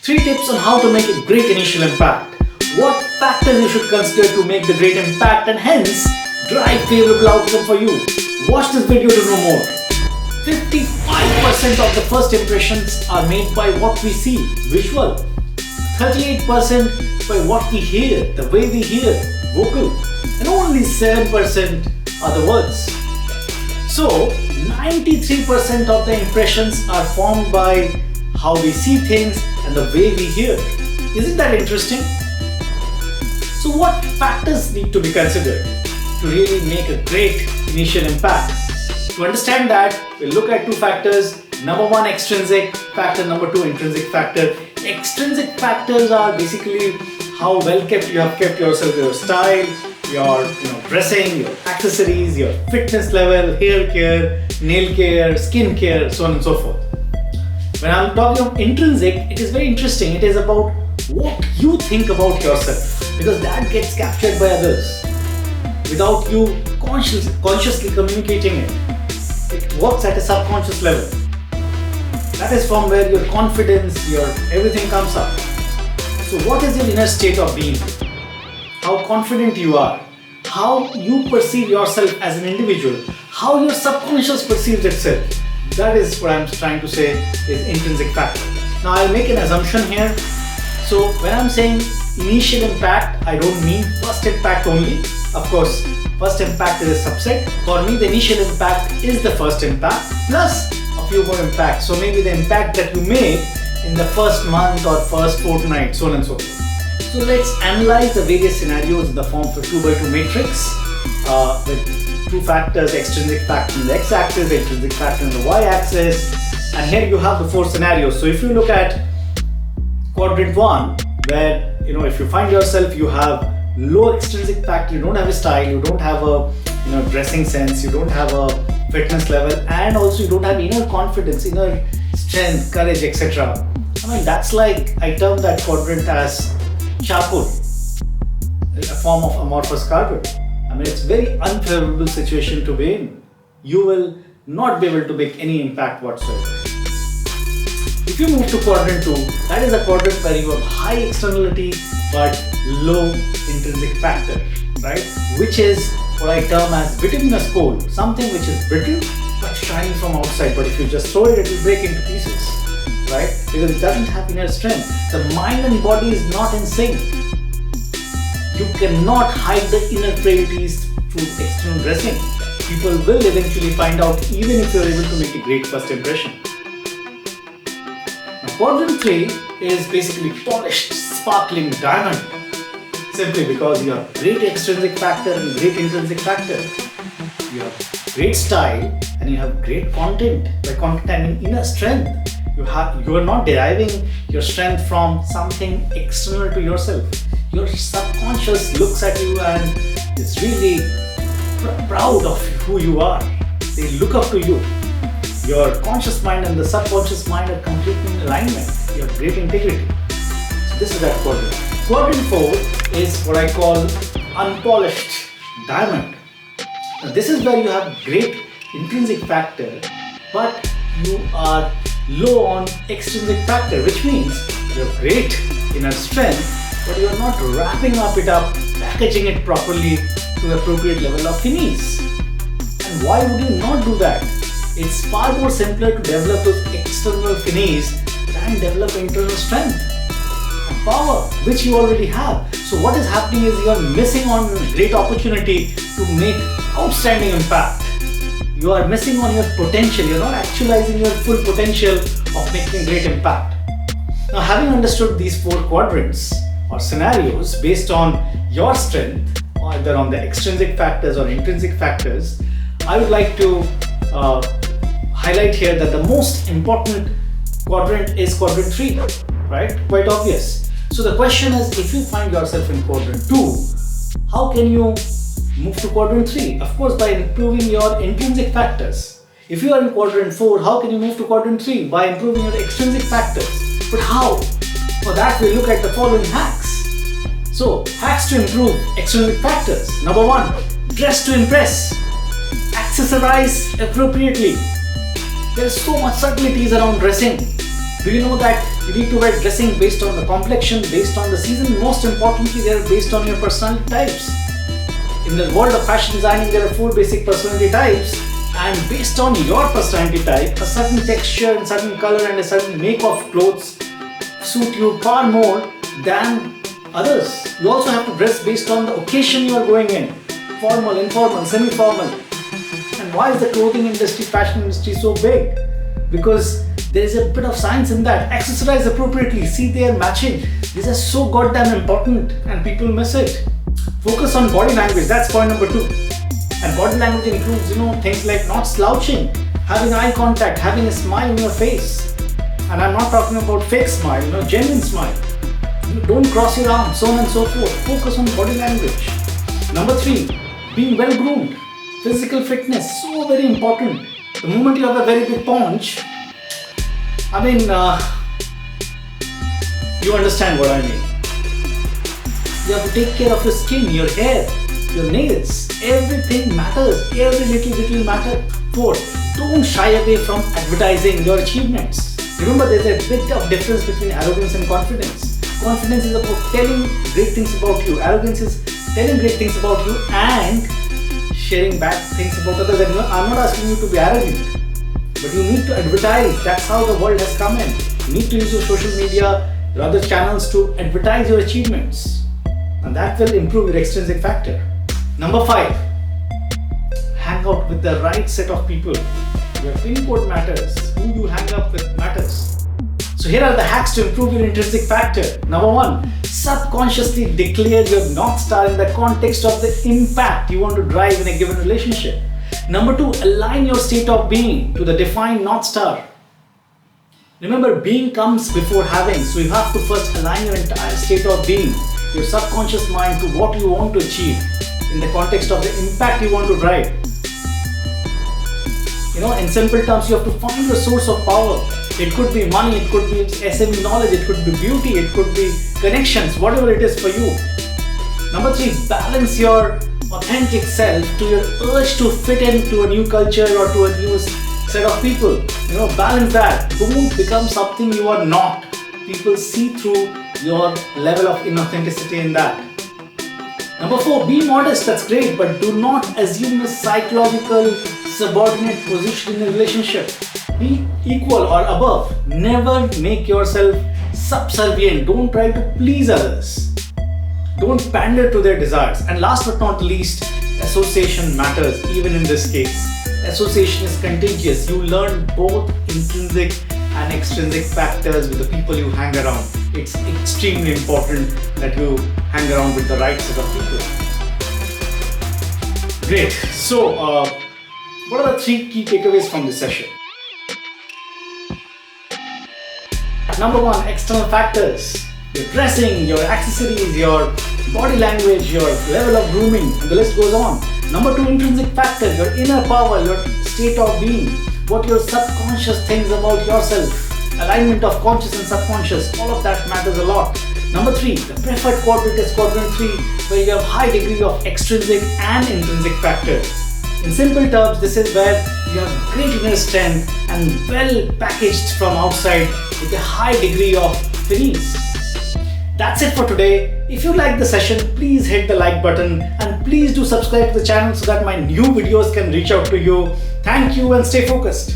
3 tips on how to make a great initial impact. What factors you should consider to make the great impact and hence drive favorable outcome for you. Watch this video to know more. 55% of the first impressions are made by what we see, visual. 38% by what we hear, the way we hear, vocal. And only 7% are the words. So, 93% of the impressions are formed by how we see things and the way we hear. Isn't that interesting? So what factors need to be considered to really make a great initial impact? To understand that, we'll look at 2 factors. Number 1, extrinsic factor. Number 2, intrinsic factor. Extrinsic factors are basically how well kept you have kept yourself, your style, your dressing, your accessories, your fitness level, hair care, nail care, skin care, so on and so forth. When I'm talking of intrinsic, it is very interesting. It is about what you think about yourself, because that gets captured by others without you consciously communicating it. It works at a subconscious level. That is from where your confidence, your everything comes up. So what is your inner state of being? How confident you are, how you perceive yourself as an individual, how your subconscious perceives itself. That is what I'm trying to say is intrinsic factor. Now I'll make an assumption here. So when I'm saying initial impact, I don't mean first impact only. Of course, first impact is a subset. For me, the initial impact is the first impact plus a few more impacts. So maybe the impact that you make in the first month or first fortnight, so on and so forth. So let's analyze the various scenarios in the form of a 2x2 matrix with 2 factors, extrinsic factor on the x-axis, intrinsic factor on the y-axis, and here you have the 4 scenarios. So if you look at quadrant 1, where if you find yourself, you have low extrinsic factor, you don't have a style, you don't have a dressing sense, you don't have a fitness level, and also you don't have inner confidence, inner strength, courage, etc. I mean, that's like, I term that quadrant as charcoal, a form of amorphous carbon. I mean, it's very unfavorable situation to be in. You will not be able to make any impact whatsoever. If you move to quadrant 2, that is a quadrant where you have high externality but low intrinsic factor, right? Which is what I term as bituminous coal, something which is brittle but shining from outside. But if you just throw it, it will break into pieces, right? Because it doesn't have inner strength. The mind and body is not in sync. You cannot hide the inner frailties through external dressing. People will eventually find out even if you are able to make a great first impression. Now, quadrant 3 is basically polished, sparkling diamond. Simply because you have great extrinsic factor and great intrinsic factor. You have great style and you have great content. By content I mean inner strength. You are not deriving your strength from something external to yourself. Your subconscious looks at you and is really proud of who you are. They look up to you. Your conscious mind and the subconscious mind are completely in alignment. You have great integrity. So this is that quadrant. Quadrant 4 is what I call unpolished diamond. Now this is where you have great intrinsic factor, but you are low on extrinsic factor, which means you have great inner strength, but you are not wrapping up, packaging it properly to the appropriate level of finesse. And why would you not do that? It's far more simpler to develop those external finesse than develop internal strength and power, which you already have. So what is happening is you are missing on great opportunity to make outstanding impact. You are missing on your potential. You're not actualizing your full potential of making great impact. Now, having understood these 4 quadrants or scenarios based on your strength, either on the extrinsic factors or intrinsic factors, I would like to highlight here that the most important quadrant is quadrant 3, right? Quite obvious. So the question is, if you find yourself in quadrant 2, how can you move to quadrant 3? Of course, by improving your intrinsic factors. If you are in quadrant 4, how can you move to quadrant 3? By improving your extrinsic factors. But how? For that, we look at the following hacks. So, hacks to improve extrinsic factors. Number 1, dress to impress. Accessorize appropriately. There is so much subtleties around dressing. Do you know that You need to wear dressing based on the complexion, based on the season. Most importantly, they are based on your personality types. In the world of fashion designing, there are 4 basic personality types, and based on your personality type, a certain texture and certain color and a certain make of clothes suit you far more than others. You also have to dress based on the occasion you are going in. Formal, informal, semi-formal. And why is the clothing industry, fashion industry so big? Because there is a bit of science in that. Accessorize appropriately. See, they are matching. These are so goddamn important and people miss it. Focus on body language. That's point number 2. And body language includes, things like not slouching, having eye contact, having a smile on your face. And I'm not talking about fake smile, genuine smile. Don't cross your arms, so on and so forth. Focus on body language. Number 3, being well groomed. Physical fitness, so very important. The moment you have a very big paunch, you understand what I mean. You have to take care of your skin, your hair, your nails. Everything matters. Every little matters. 4, don't shy away from advertising your achievements. Remember, there's a bit of difference between arrogance and confidence. Confidence is about telling great things about you. Arrogance is telling great things about you and sharing bad things about others. And I'm not asking you to be arrogant, but you need to advertise. That's how the world has come in. You need to use your social media, your other channels to advertise your achievements. And that will improve your extrinsic factor. Number 5, hang out with the right set of people. Your pin code matters. Who you hang up with matters. So here are the hacks to improve your intrinsic factor. Number 1, subconsciously declare your North Star in the context of the impact you want to drive in a given relationship. Number 2, align your state of being to the defined North Star. Remember, being comes before having, so you have to first align your entire state of being, your subconscious mind, to what you want to achieve in the context of the impact you want to drive. In simple terms, you have to find your source of power. It could be money, it could be SME knowledge, it could be beauty, it could be connections, whatever it is for you. Number 3, balance your authentic self to your urge to fit into a new culture or to a new set of people. Balance that. Don't become something you are not. People see through your level of inauthenticity in that. Number 4, be modest. That's great, but do not assume a psychological subordinate position in a relationship. Be equal or above. Never make yourself subservient. Don't try to please others. Don't pander to their desires. And last but not least, association matters even in this case. Association is contagious. You learn both intrinsic and extrinsic factors with the people you hang around. It's extremely important that you hang around with the right set of people. Great. So, what are the 3 key takeaways from this session? Number 1, external factors. Your dressing, your accessories, your body language, your level of grooming, and the list goes on. Number 2, intrinsic factor, your inner power, your state of being, what your subconscious thinks about yourself, alignment of conscious and subconscious, all of that matters a lot. Number 3, the preferred quadrant is quadrant 3, where you have high degree of extrinsic and intrinsic factor. In simple terms, this is where you have great inner strength and well packaged from outside with a high degree of finesse. That's it for today. If you like the session, please hit the like button and please do subscribe to the channel so that my new videos can reach out to you. Thank you and stay focused.